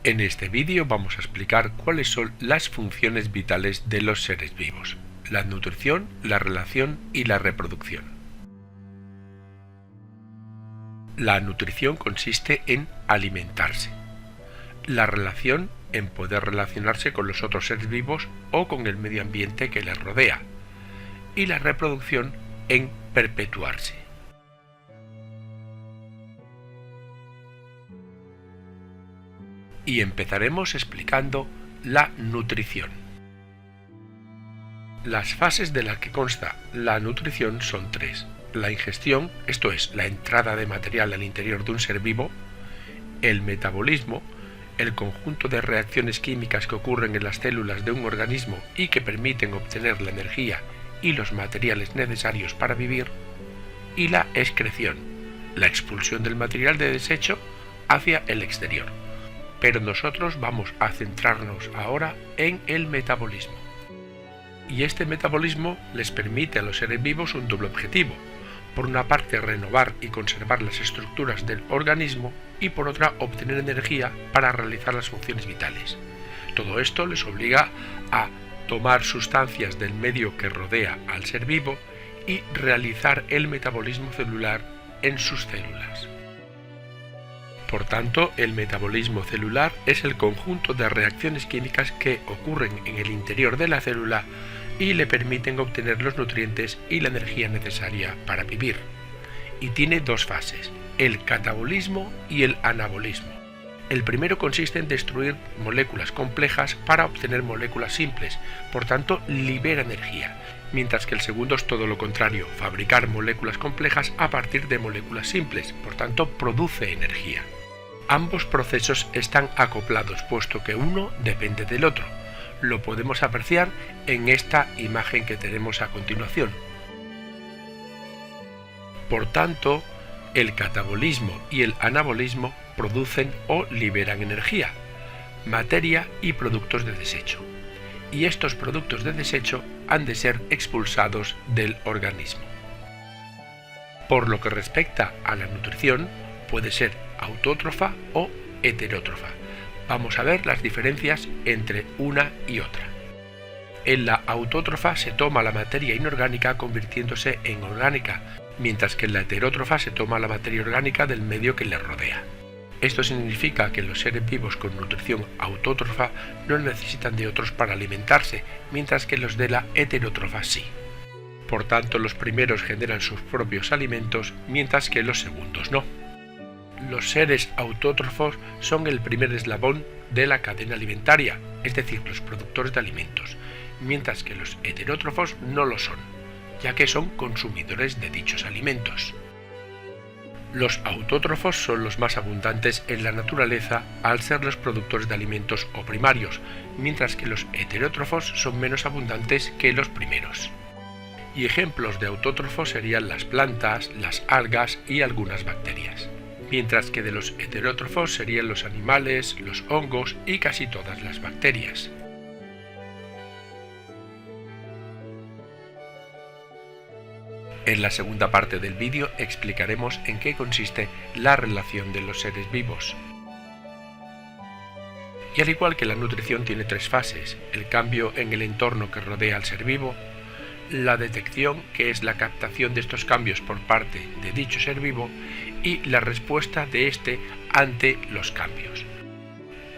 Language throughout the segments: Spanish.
En este vídeo vamos a explicar cuáles son las funciones vitales de los seres vivos: la nutrición, la relación y la reproducción. La nutrición consiste en alimentarse. La relación en poder relacionarse con los otros seres vivos o con el medio ambiente que les rodea. Y la reproducción en perpetuarse. Y empezaremos explicando la nutrición. Las fases de las que consta la nutrición son tres: la ingestión, esto es, la entrada de material al interior de un ser vivo; el metabolismo, el conjunto de reacciones químicas que ocurren en las células de un organismo y que permiten obtener la energía y los materiales necesarios para vivir; y la excreción, la expulsión del material de desecho hacia el exterior. Pero nosotros vamos a centrarnos ahora en el metabolismo. Y este metabolismo les permite a los seres vivos un doble objetivo: por una parte renovar y conservar las estructuras del organismo y por otra obtener energía para realizar las funciones vitales. Todo esto les obliga a tomar sustancias del medio que rodea al ser vivo y realizar el metabolismo celular en sus células. Por tanto, el metabolismo celular es el conjunto de reacciones químicas que ocurren en el interior de la célula y le permiten obtener los nutrientes y la energía necesaria para vivir. Y tiene dos fases: el catabolismo y el anabolismo. El primero consiste en destruir moléculas complejas para obtener moléculas simples, por tanto libera energía, mientras que el segundo es todo lo contrario: fabricar moléculas complejas a partir de moléculas simples, por tanto produce energía. Ambos procesos están acoplados, puesto que uno depende del otro. Lo podemos apreciar en esta imagen que tenemos a continuación. Por tanto, el catabolismo y el anabolismo producen o liberan energía, materia y productos de desecho. Y estos productos de desecho han de ser expulsados del organismo. Por lo que respecta a la nutrición, puede ser autótrofa o heterótrofa. Vamos a ver las diferencias entre una y otra. En la autótrofa se toma la materia inorgánica convirtiéndose en orgánica, mientras que en la heterótrofa se toma la materia orgánica del medio que le rodea. Esto significa que los seres vivos con nutrición autótrofa no necesitan de otros para alimentarse, mientras que los de la heterótrofa sí. Por tanto, los primeros generan sus propios alimentos, mientras que los segundos no. Los seres autótrofos son el primer eslabón de la cadena alimentaria, es decir, los productores de alimentos, mientras que los heterótrofos no lo son, ya que son consumidores de dichos alimentos. Los autótrofos son los más abundantes en la naturaleza al ser los productores de alimentos o primarios, mientras que los heterótrofos son menos abundantes que los primeros. Y ejemplos de autótrofos serían las plantas, las algas y algunas bacterias, mientras que de los heterótrofos serían los animales, los hongos y casi todas las bacterias. En la segunda parte del vídeo explicaremos en qué consiste la relación de los seres vivos. Y al igual que la nutrición tiene tres fases: el cambio en el entorno que rodea al ser vivo, la detección, que es la captación de estos cambios por parte de dicho ser vivo, y la respuesta de éste ante los cambios.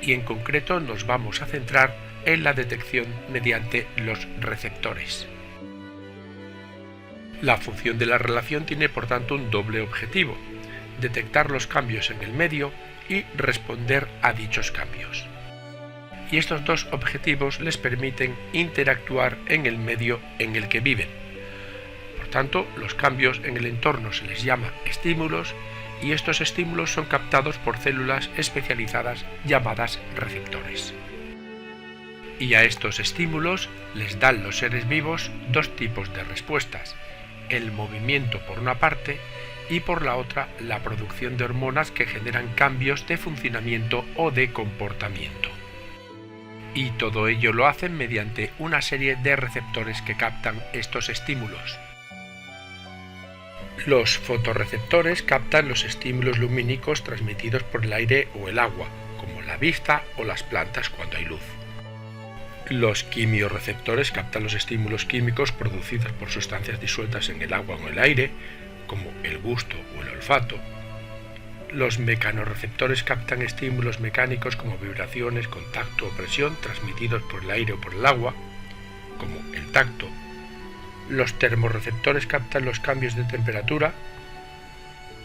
Y en concreto nos vamos a centrar en la detección mediante los receptores. La función de la relación tiene por tanto un doble objetivo: detectar los cambios en el medio y responder a dichos cambios. Y estos dos objetivos les permiten interactuar en el medio en el que viven. Por tanto, los cambios en el entorno se les llama estímulos, y estos estímulos son captados por células especializadas llamadas receptores. Y a estos estímulos les dan los seres vivos dos tipos de respuestas: el movimiento por una parte y por la otra la producción de hormonas que generan cambios de funcionamiento o de comportamiento. Y todo ello lo hacen mediante una serie de receptores que captan estos estímulos. Los fotorreceptores captan los estímulos lumínicos transmitidos por el aire o el agua, como la vista o las plantas cuando hay luz. Los quimiorreceptores captan los estímulos químicos producidos por sustancias disueltas en el agua o en el aire, como el gusto o el olfato. Los mecanorreceptores captan estímulos mecánicos como vibraciones, contacto o presión transmitidos por el aire o por el agua, como el tacto. Los termorreceptores captan los cambios de temperatura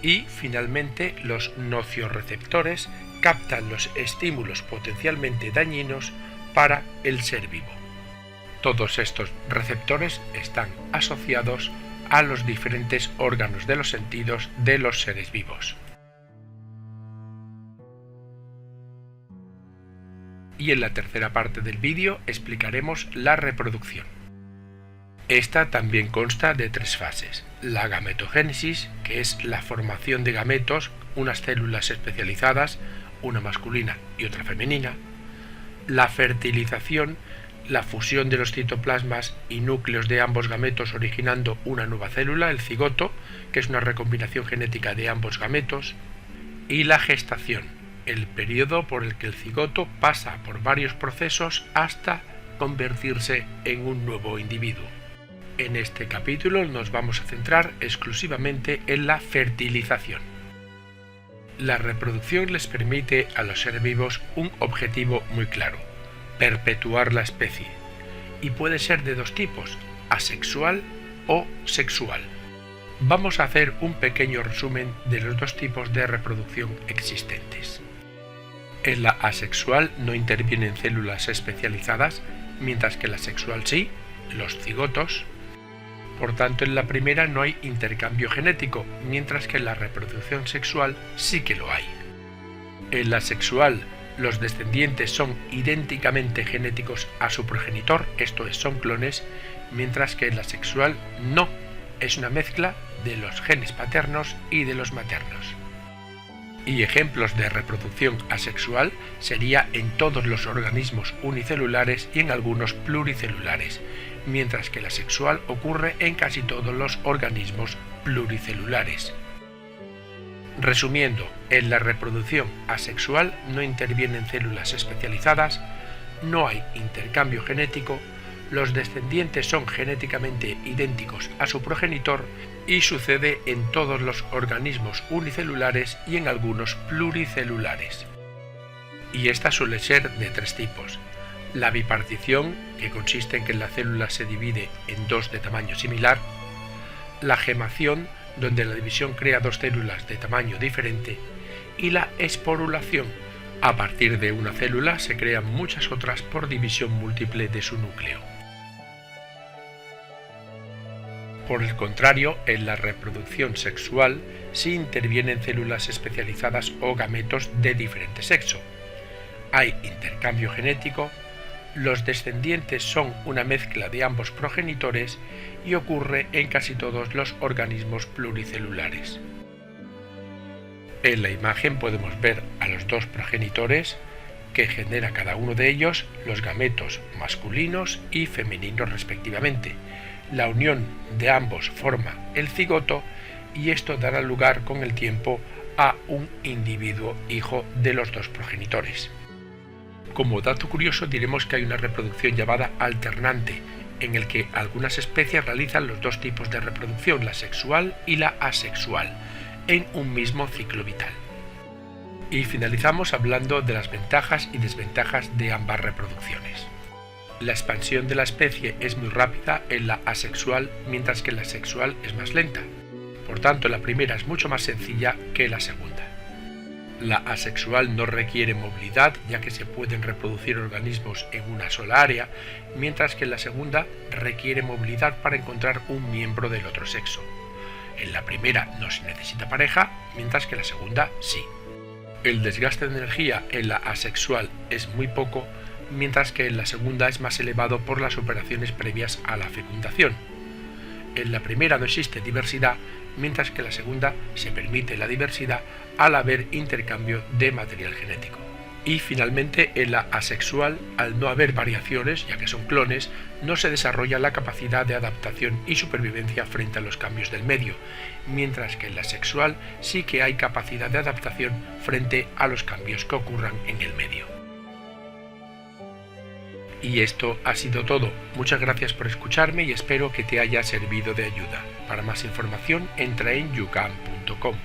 y, finalmente, los nociorreceptores captan los estímulos potencialmente dañinos para el ser vivo. Todos estos receptores están asociados a los diferentes órganos de los sentidos de los seres vivos. Y en la tercera parte del vídeo explicaremos la reproducción. Esta también consta de 3 fases: la gametogénesis, que es la formación de gametos, unas células especializadas, una masculina y otra femenina; la fertilización, la fusión de los citoplasmas y núcleos de ambos gametos originando una nueva célula, el cigoto, que es una recombinación genética de ambos gametos; y la gestación, el periodo por el que el cigoto pasa por varios procesos hasta convertirse en un nuevo individuo. En este capítulo nos vamos a centrar exclusivamente en la fertilización. La reproducción les permite a los seres vivos un objetivo muy claro: perpetuar la especie, y puede ser de 2 tipos, asexual o sexual. Vamos a hacer un pequeño resumen de los 2 tipos de reproducción existentes. En la asexual no intervienen células especializadas, mientras que en la sexual sí, los cigotos. Por tanto, en la primera no hay intercambio genético, mientras que en la reproducción sexual sí que lo hay. En la sexual, los descendientes son idénticamente genéticos a su progenitor, esto es, son clones, mientras que en la sexual no, es una mezcla de los genes paternos y de los maternos. Y ejemplos de reproducción asexual sería en todos los organismos unicelulares y en algunos pluricelulares, mientras que la sexual ocurre en casi todos los organismos pluricelulares. Resumiendo, en la reproducción asexual no intervienen células especializadas, no hay intercambio genético, los descendientes son genéticamente idénticos a su progenitor y sucede en todos los organismos unicelulares y en algunos pluricelulares. Y esta suele ser de 3 tipos: la bipartición, que consiste en que la célula se divide en 2 de tamaño similar; la gemación, donde la división crea 2 células de tamaño diferente; y la esporulación. A partir de una célula se crean muchas otras por división múltiple de su núcleo. Por el contrario, en la reproducción sexual sí intervienen células especializadas o gametos de diferente sexo. Hay intercambio genético, los descendientes son una mezcla de ambos progenitores y ocurre en casi todos los organismos pluricelulares. En la imagen podemos ver a los 2 progenitores que genera cada uno de ellos los gametos masculinos y femeninos respectivamente. La unión de ambos forma el cigoto y esto dará lugar con el tiempo a un individuo hijo de los 2 progenitores. Como dato curioso diremos que hay una reproducción llamada alternante, en el que algunas especies realizan los 2 tipos de reproducción, la sexual y la asexual, en un mismo ciclo vital. Y finalizamos hablando de las ventajas y desventajas de ambas reproducciones. La expansión de la especie es muy rápida en la asexual, mientras que en la sexual es más lenta. Por tanto, la primera es mucho más sencilla que la segunda. La asexual no requiere movilidad, ya que se pueden reproducir organismos en una sola área, mientras que en la segunda requiere movilidad para encontrar un miembro del otro sexo. En la primera no se necesita pareja, mientras que en la segunda sí. El desgaste de energía en la asexual es muy poco, mientras que en la segunda es más elevado por las operaciones previas a la fecundación. En la primera no existe diversidad, mientras que en la segunda se permite la diversidad al haber intercambio de material genético. Y finalmente, en la asexual, al no haber variaciones, ya que son clones, no se desarrolla la capacidad de adaptación y supervivencia frente a los cambios del medio, mientras que en la sexual sí que hay capacidad de adaptación frente a los cambios que ocurran en el medio. Y esto ha sido todo. Muchas gracias por escucharme y espero que te haya servido de ayuda. Para más información entra en yucam.com.